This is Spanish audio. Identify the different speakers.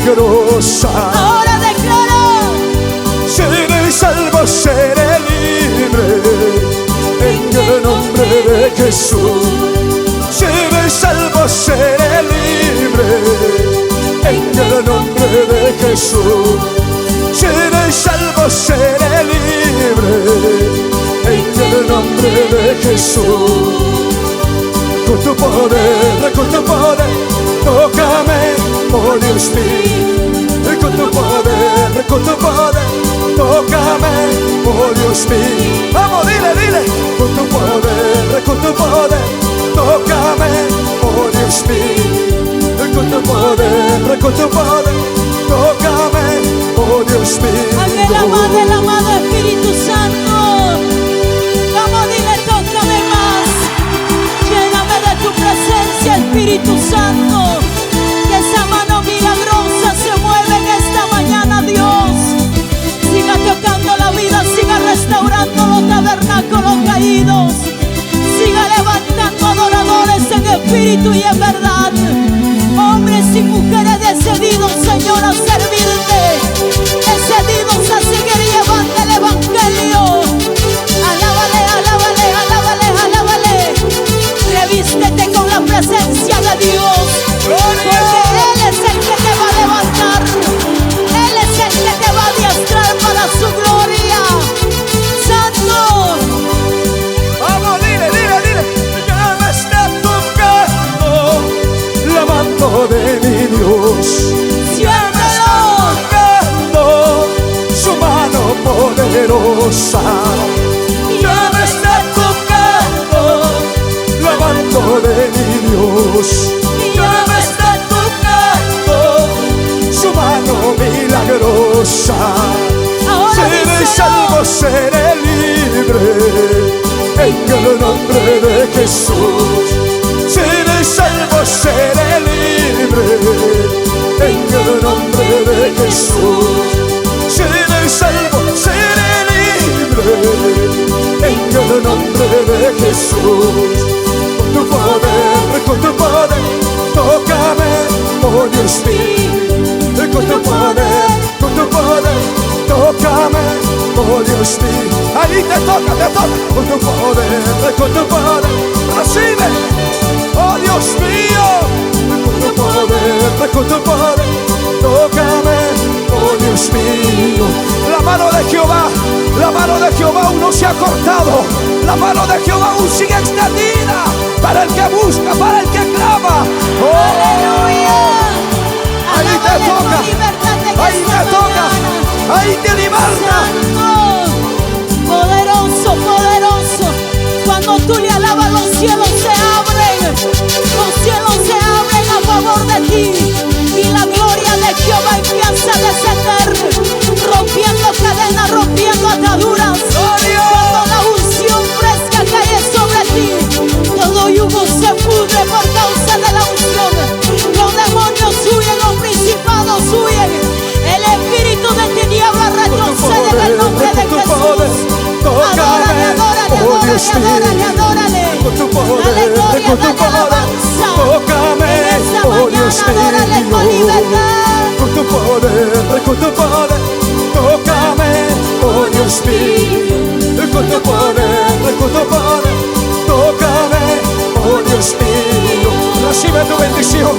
Speaker 1: milagrosa.
Speaker 2: Ahora declaro:
Speaker 1: seré salvo, seré libre, en el nombre de Jesús. Seré salvo, seré libre, en el nombre de Jesús. Seré salvo, seré libre, en el nombre de Jesús. Con tu poder, tócame, oh Dios mío. Con tu poder, tócame, oh Dios mío. Vamos, dile. Con tu poder, tócame, oh Dios mío. Con tu poder, tócame, oh Dios mío.
Speaker 2: el amado Espíritu Santo. Vamos, dile: tócame más. Lléname de tu presencia, Espíritu Santo. Que esa mano milagrosa se mueva en esta mañana, Dios. Siga tocando la vida, siga restaurando los tabernáculos caídos. Siga levantando adoradores en espíritu y en verdad. Hombres y mujeres decididos, Señor, a servirte, decididos a seguir llevando el Evangelio. Alábale. Revístete con la presencia de Dios, porque Él es el que te va a levantar. Él es el que te va a adiestrar para su gloria. Santo.
Speaker 1: Vamos, dile. Ya me está tocando la mano de mi Dios.
Speaker 2: Siéntelo.
Speaker 1: Tocando su mano poderosa. Ya me está tocando la mano de mi Dios. Ya me está tocando su mano milagrosa. Seré salvo, seré libre, en el nombre de Jesús. Seré salvo, seré libre, en el nombre de Jesús. Seré salvo, seré libre, en el nombre de Jesús. Con tu poder, tócame, oh Dios mío. Con tu poder, tócame, oh Dios mío. Ahí te toca. Con tu poder, recibe, oh Dios mío. Con tu poder, tócame, oh Dios mío. La mano de Jehová aún no se ha cortado. La mano de Jehová aún sigue extendida para el que busca, para el que clama.
Speaker 2: Aleluya.
Speaker 1: Ahí te toca, ahí te liberta.
Speaker 2: Poderoso. Cuando tú le alabas, los cielos se abren. Los cielos se abren a favor de ti. Y la gloria de Jehová empieza a descender, rompiendo cadenas, rompiendo ataduras. Cuando la unción fresca cae sobre ti, todo yugo se pudre por causa de la unción. Los demonios huyen, los principados huyen. El espíritu de tiniebla retrocede en el nombre de Jesús. Adórale. Dale gloria, dale alabanza. En esta mañana adórale con libertad.
Speaker 1: Con tu poder, tócame, oh Dios mío. Con tu poder, tócame, oh Dios mío. Recibe tu bendición.